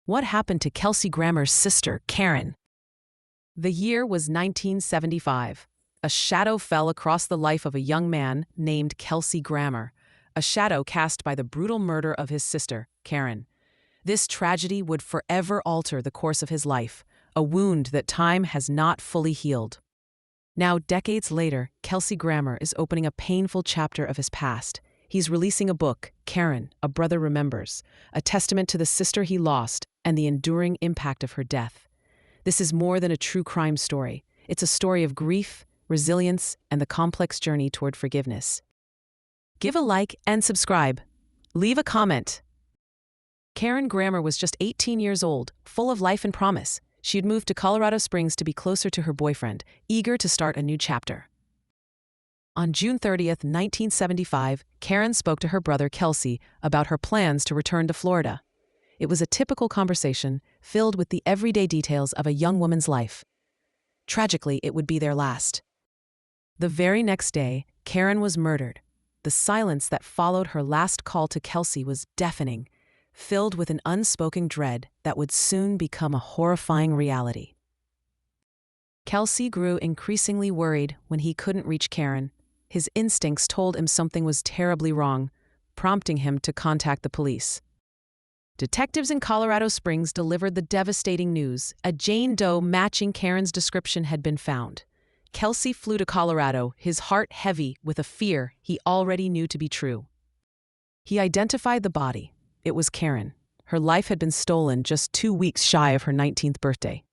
What happened to Kelsey Grammer's sister, Karen? The year was 1975. A shadow fell across the life of a young man named Kelsey Grammer, a shadow cast by the brutal murder of his sister, Karen. This tragedy would forever alter the course of his life, a wound that time has not fully healed. Now, decades later, Kelsey Grammer is opening a painful chapter of his past. He's releasing a book, Karen, A Brother Remembers, a testament to the sister he lost and the enduring impact of her death. This is more than a true crime story. It's a story of grief, resilience, and the complex journey toward forgiveness. Give a like and subscribe. Leave a comment. Karen Grammer was just 18 years old, full of life and promise. She had moved to Colorado Springs to be closer to her boyfriend, eager to start a new chapter. On June 30th, 1975, Karen spoke to her brother Kelsey about her plans to return to Florida. It was a typical conversation, filled with the everyday details of a young woman's life. Tragically, it would be their last. The very next day, Karen was murdered. The silence that followed her last call to Kelsey was deafening, filled with an unspoken dread that would soon become a horrifying reality. Kelsey grew increasingly worried when he couldn't reach Karen. His instincts told him something was terribly wrong, prompting him to contact the police. Detectives in Colorado Springs delivered the devastating news. A Jane Doe matching Karen's description had been found. Kelsey flew to Colorado, his heart heavy with a fear he already knew to be true. He identified the body. It was Karen. Her life had been stolen just 2 weeks shy of her 19th birthday.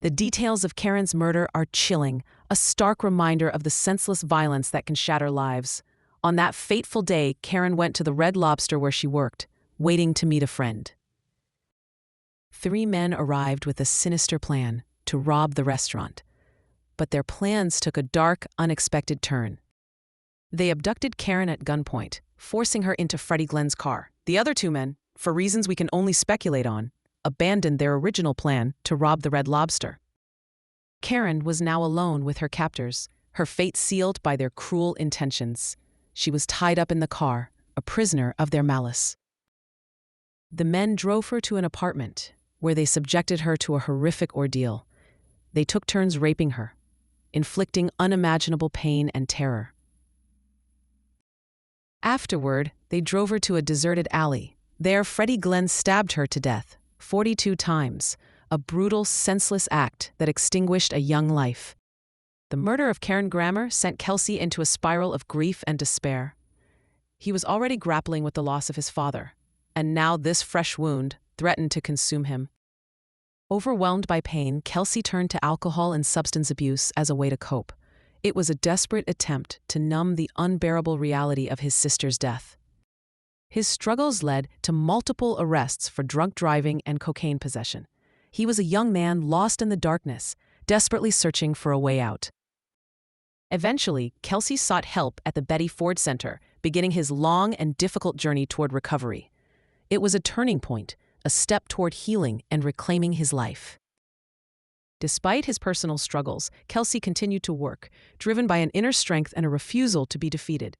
The details of Karen's murder are chilling, a stark reminder of the senseless violence that can shatter lives. On that fateful day, Karen went to the Red Lobster where she worked, waiting to meet a friend. 3 men arrived with a sinister plan to rob the restaurant. But their plans took a dark, unexpected turn. They abducted Karen at gunpoint, forcing her into Freddie Glenn's car. The other 2 men, for reasons we can only speculate on, abandoned their original plan to rob the Red Lobster. Karen was now alone with her captors, her fate sealed by their cruel intentions. She was tied up in the car, a prisoner of their malice. The men drove her to an apartment, where they subjected her to a horrific ordeal. They took turns raping her, inflicting unimaginable pain and terror. Afterward, they drove her to a deserted alley. There, Freddie Glenn stabbed her to death, 42 times, a brutal, senseless act that extinguished a young life. The murder of Karen Grammer sent Kelsey into a spiral of grief and despair. He was already grappling with the loss of his father, and now this fresh wound threatened to consume him. Overwhelmed by pain, Kelsey turned to alcohol and substance abuse as a way to cope. It was a desperate attempt to numb the unbearable reality of his sister's death. His struggles led to multiple arrests for drunk driving and cocaine possession. He was a young man lost in the darkness, desperately searching for a way out. Eventually, Kelsey sought help at the Betty Ford Center, beginning his long and difficult journey toward recovery. It was a turning point, a step toward healing and reclaiming his life. Despite his personal struggles, Kelsey continued to work, driven by an inner strength and a refusal to be defeated.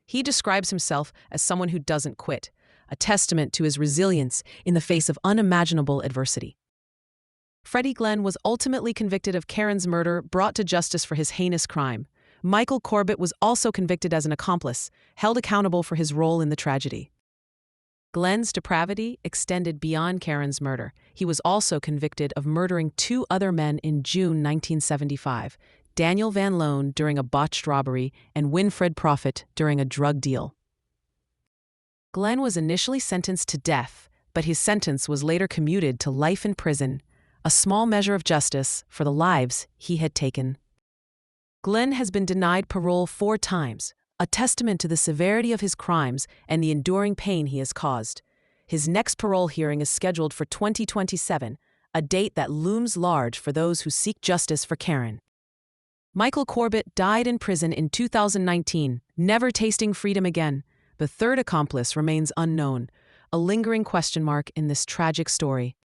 He describes himself as someone who doesn't quit, a testament to his resilience in the face of unimaginable adversity. Freddie Glenn was ultimately convicted of Karen's murder, brought to justice for his heinous crime. Michael Corbett was also convicted as an accomplice, held accountable for his role in the tragedy. Glenn's depravity extended beyond Karen's murder. He was also convicted of murdering 2 other men in June 1975, Daniel Van Loan during a botched robbery and Winfred Profit during a drug deal. Glenn was initially sentenced to death, but his sentence was later commuted to life in prison, a small measure of justice for the lives he had taken. Glenn has been denied parole 4 times, a testament to the severity of his crimes and the enduring pain he has caused. His next parole hearing is scheduled for 2027, a date that looms large for those who seek justice for Karen. Michael Corbett died in prison in 2019, never tasting freedom again. The 3rd accomplice remains unknown, a lingering question mark in this tragic story.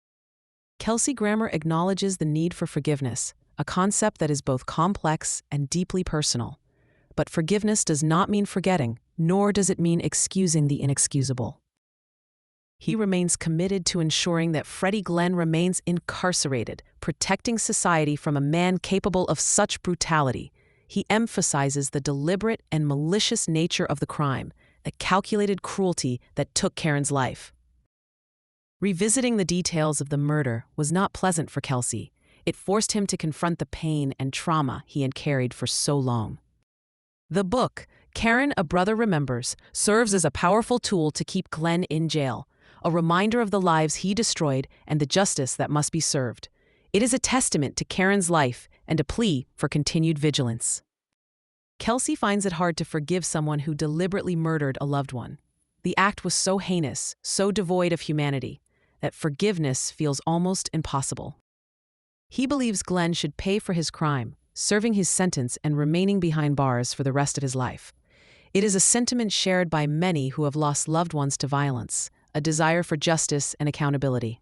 Kelsey Grammer acknowledges the need for forgiveness, a concept that is both complex and deeply personal. But forgiveness does not mean forgetting, nor does it mean excusing the inexcusable. he remains committed to ensuring that Freddie Glenn remains incarcerated, protecting society from a man capable of such brutality. He emphasizes the deliberate and malicious nature of the crime, a calculated cruelty that took Karen's life. Revisiting the details of the murder was not pleasant for Kelsey. It forced him to confront the pain and trauma he had carried for so long. The book, Karen, A Brother Remembers, serves as a powerful tool to keep Glenn in jail, a reminder of the lives he destroyed and the justice that must be served. It is a testament to Karen's life and a plea for continued vigilance. Kelsey finds it hard to forgive someone who deliberately murdered a loved one. The act was so heinous, so devoid of humanity, that forgiveness feels almost impossible. He believes Glenn should pay for his crime, serving his sentence and remaining behind bars for the rest of his life. It is a sentiment shared by many who have lost loved ones to violence, a desire for justice and accountability.